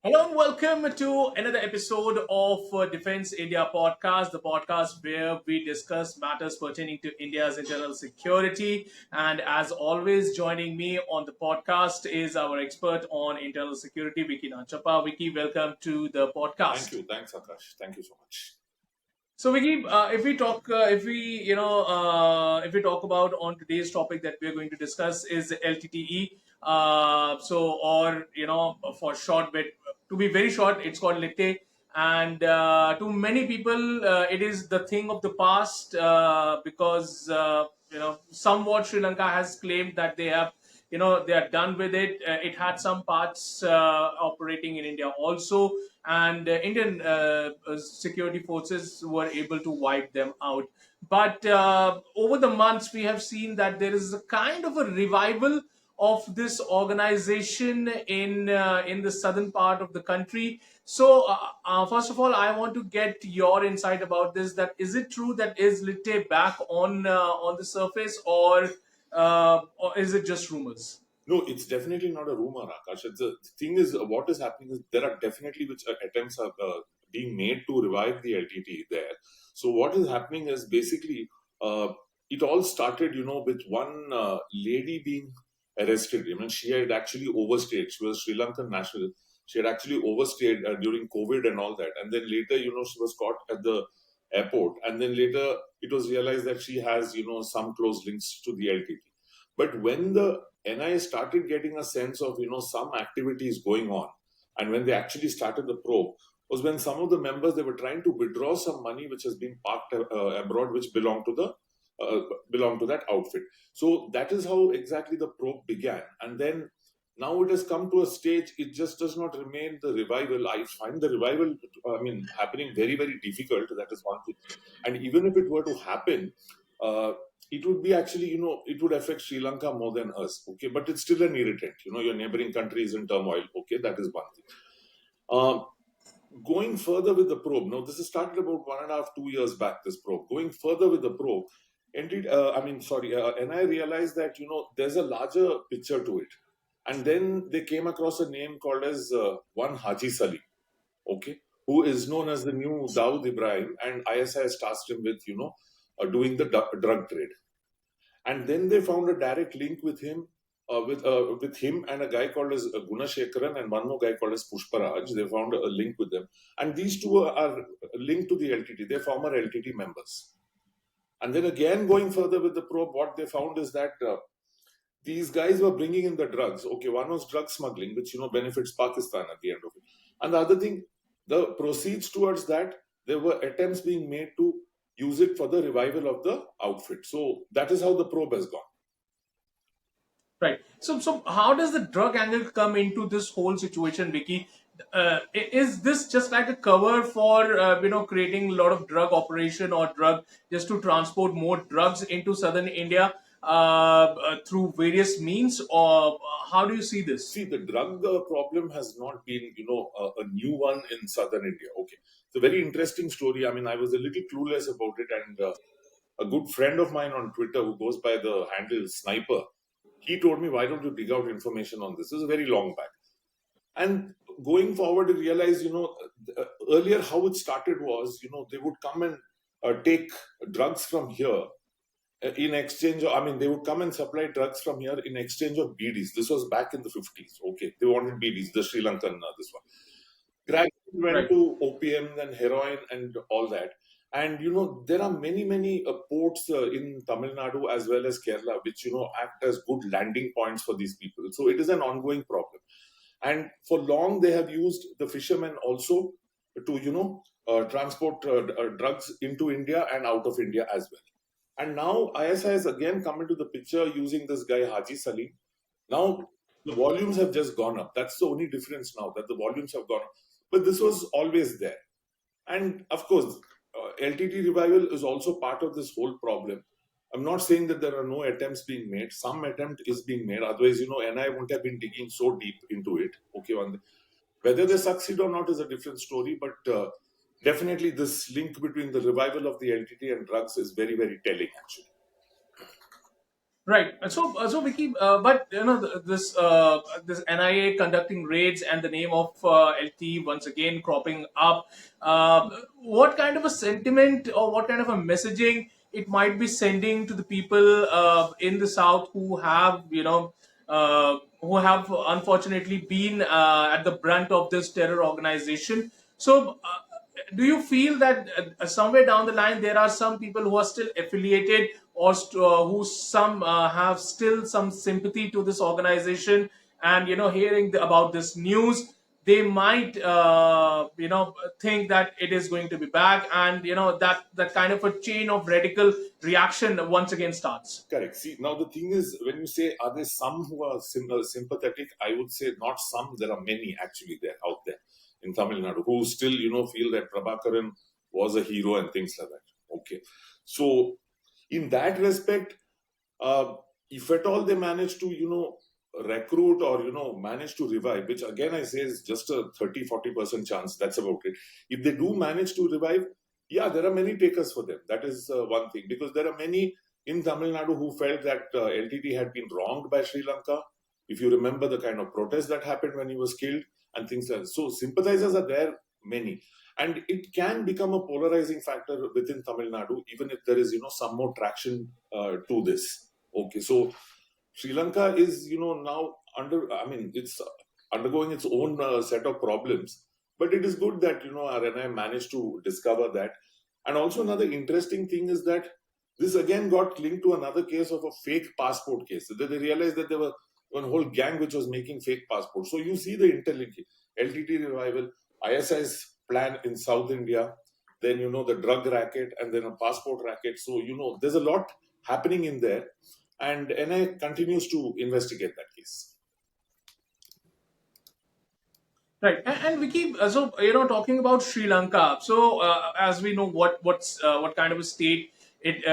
Hello and welcome to another episode of Defense India podcast, the podcast where we discuss matters pertaining to India's internal security. And as always, joining me on the podcast is our expert on internal security, Vicky Nachappa. Vicky, welcome to the Thank podcast. you. Thanks, Akash. Thank you so much. So, Vicky, if we talk about on today's topic that we are going to discuss is LTTE. For short, but to be very short, it's called LTTE. And to many people, it is the thing of the past because somewhat Sri Lanka has claimed that they are done with it. It had some parts operating in India also, and Indian security forces were able to wipe them out. But over the months, we have seen that there is a kind of a revival of this organization in the southern part of the country. So, first of all, I want to get your insight about this. That is it true that is Litte back on the surface, or is it just rumors? No, it's definitely not a rumor, Akash. The thing is, what is happening is there are definitely which attempts are being made to revive the LTT there. So what is happening is basically it all started, with one lady being arrested. She had actually overstayed. She was Sri Lankan national. She had actually overstayed during COVID and all that. And then later, she was caught at the airport. And then later, it was realized that she has, some close links to the LTT. But when the NIA started getting a sense of some activities going on, and when they actually started the probe, was when some of the members they were trying to withdraw some money which has been parked abroad, which belonged to that outfit. So that is how exactly the probe began, and then now it has come to a stage. It just does not remain the revival. I find the revival, happening very very difficult. That is one thing, and even if it were to happen. It would be actually, it would affect Sri Lanka more than us. Okay, but it's still an irritant. Your neighboring country is in turmoil. Okay, that is one thing. Um, Going further with the probe, now this has started about 1.5, 2 years back. This probe, going further with the probe, indeed, and I realized that there's a larger picture to it, and then they came across a name called as one Haji Salim, okay, who is known as the new Dawood Ibrahim, and ISI has tasked him with doing the drug trade. And then they found a direct link with him, with him and a guy called as Gunashekaran and one more guy called as Pushparaj. They found a link with them, and these two are linked to the LTT. They're former LTT members. And then again, going further with the probe, what they found is that these guys were bringing in the drugs. Okay, one was drug smuggling, which benefits Pakistan at the end of it, and the other thing, the proceeds towards that, there were attempts being made to use it for the revival of the outfit. So that is how the probe has gone. Right. So how does the drug angle come into this whole situation, Vicky? Is this just like a cover for creating a lot of drug operation or drug just to transport more drugs into southern India through various means, or how do you see this? See, the drug problem has not been, a new one in southern India. Okay, it's a very interesting story. I mean, I was a little clueless about it, and a good friend of mine on Twitter who goes by the handle Sniper, he told me, "Why don't you dig out information on this?" This is very long back, and going forward, I realized, earlier how it started was, they would come and take drugs from here in exchange. They would come and supply drugs from here in exchange of BDs. This was back in the 50s. Okay, they wanted BDs, the Sri Lankan, this one. Gradually went Right. to opium, then heroin, and all that. And there are many, many ports in Tamil Nadu as well as Kerala, which act as good landing points for these people. So it is an ongoing problem. And for long, they have used the fishermen also to transport drugs into India and out of India as well. And now ISI has again come into the picture using this guy Haji Salim. Now the volumes have just gone up. That's the only difference now, that the volumes have gone up. But this was always there. And of course, LTT revival is also part of this whole problem. I'm not saying that there are no attempts being made. Some attempt is being made. Otherwise, NI wouldn't have been digging so deep into it. Okay, whether they succeed or not is a different story. But definitely, this link between the revival of the LTT and drugs is very, very telling, actually. Right. So Vicky, but this NIA conducting raids and the name of LT once again cropping up. What kind of a sentiment or what kind of a messaging it might be sending to the people in the south who have who have unfortunately been at the brunt of this terror organization. So. Do you feel that somewhere down the line there are some people who are still affiliated or who some have still some sympathy to this organization, and hearing about this news they might think that it is going to be back, and that kind of a chain of radical reaction once again starts. Correct. See, now the thing is, when you say, are there some who are sympathetic? I would say not some. There are many actually there out there in Tamil Nadu who still, feel that Prabhakaran was a hero and things like that. Okay. So, in that respect, uh, if at all they manage to, recruit or, manage to revive, which again I say is just a 30-40% chance, that's about it. If they do manage to revive, yeah, there are many takers for them. That is one thing, because there are many in Tamil Nadu who felt that LTT had been wronged by Sri Lanka. If you remember the kind of protest that happened when he was killed and things like that. So sympathizers are there, many. And it can become a polarizing factor within Tamil Nadu, even if there is, some more traction to this. Okay, so Sri Lanka is, now it's undergoing its own set of problems. But it is good that, RNI managed to discover that. And also another interesting thing is that this again got linked to another case of a fake passport case. So they realized that there were one whole gang which was making fake passports. So you see the interlink. LTT revival, ISI's plan in South India, then the drug racket, and then a passport racket. So there's a lot happening in there, and NI continues to investigate that case. Right, and we keep so talking about Sri Lanka. So as we know, what kind of a state it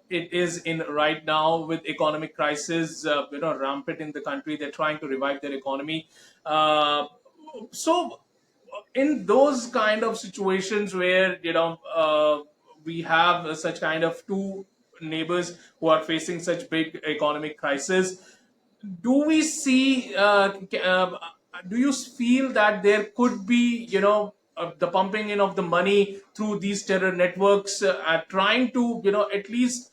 is in right now, with economic crisis rampant in the country. They're trying to revive their economy. So in those kind of situations where we have such kind of two neighbors who are facing such big economic crisis, do we see do you feel that there could be the pumping in of the money through these terror networks trying to at least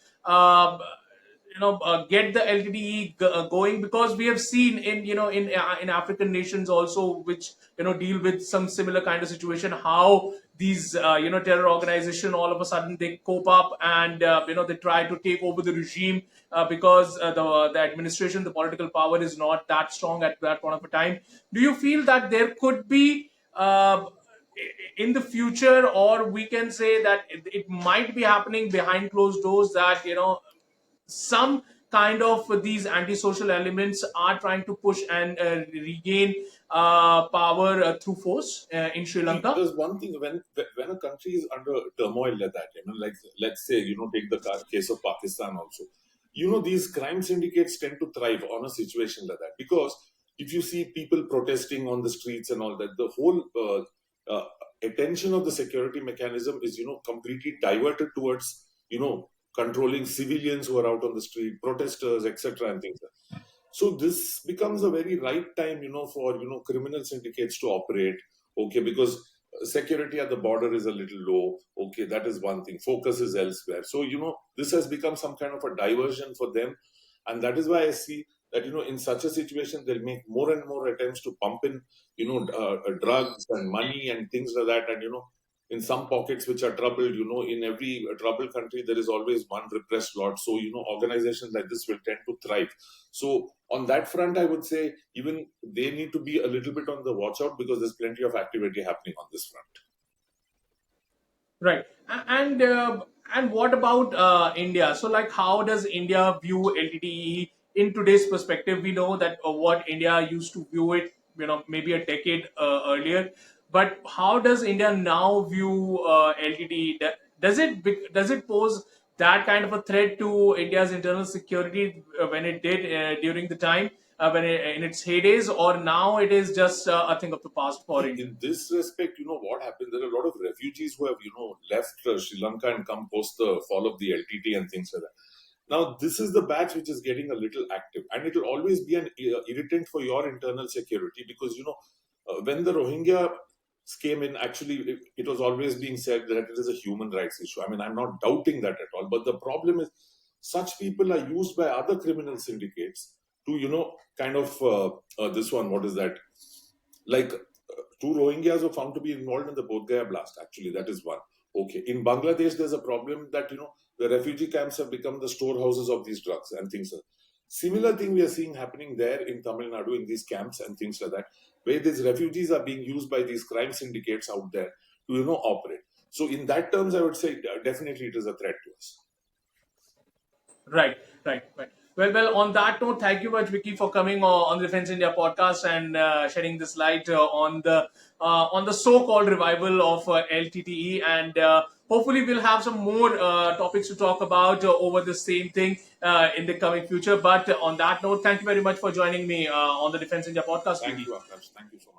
get the LTTE going, because we have seen in in African nations also, which deal with some similar kind of situation, how these terror organization all of a sudden they cope up and they try to take over the regime because the administration, the political power is not that strong at that point of a time. Do you feel that there could be in the future, or we can say that it might be happening behind closed doors, that some kind of these antisocial elements are trying to push and regain power through force in Sri See, Lanka? there's one thing, when a country is under turmoil like that, like let's say, take the case of Pakistan also. These crime syndicates tend to thrive on a situation like that, because if you see people protesting on the streets and all that, the whole attention of the security mechanism is, completely diverted towards, controlling civilians who are out on the street, protesters, etc., and things like that. So this becomes a very right time, for criminal syndicates to operate. Okay, because security at the border is a little low. Okay, that is one thing. Focus is elsewhere. So this has become some kind of a diversion for them, and that is why I see that in such a situation they'll make more and more attempts to pump in drugs and money and things like that. And in some pockets which are troubled, in every troubled country there is always one repressed lot. So organizations like this will tend to thrive. So on that front, I would say even they need to be a little bit on the watch out, because there's plenty of activity happening on this front. Right. And what about India? So, like, how does India view LTTE in today's perspective? We know that what India used to view it, maybe a decade earlier. But how does India now view LTTE? Does it pose that kind of a threat to India's internal security when it did during the time in its heydays, or now it is just a thing of the past for See, India? in this respect, what happened? There are a lot of refugees who have, left Sri Lanka and come post the fall of the LTT and things like that. Now, this is the batch which is getting a little active, and it will always be an irritant for your internal security because, when the Rohingya came in, actually, it was always being said that it is a human rights issue. I mean, I'm not doubting that at all. But the problem is, such people are used by other criminal syndicates to, kind of this one, what is that? Like, two Rohingyas were found to be involved in the Bodh Gaya blast, actually. That is one. Okay. In Bangladesh, there's a problem that, the refugee camps have become the storehouses of these drugs and things like that. Similar thing we are seeing happening there in Tamil Nadu in these camps and things like that, where these refugees are being used by these crime syndicates out there to, operate. So in that terms, I would say definitely it is a threat to us. Right, right. Well. On that note, thank you much, Vicky, for coming on the Defense India podcast and shedding this light on the so-called revival of LTTE, and hopefully we'll have some more topics to talk about over the same thing in the coming future. But on that note, thank you very much for joining me on the Defense India podcast, Thank Vicky. you, Akash. Thank you so much.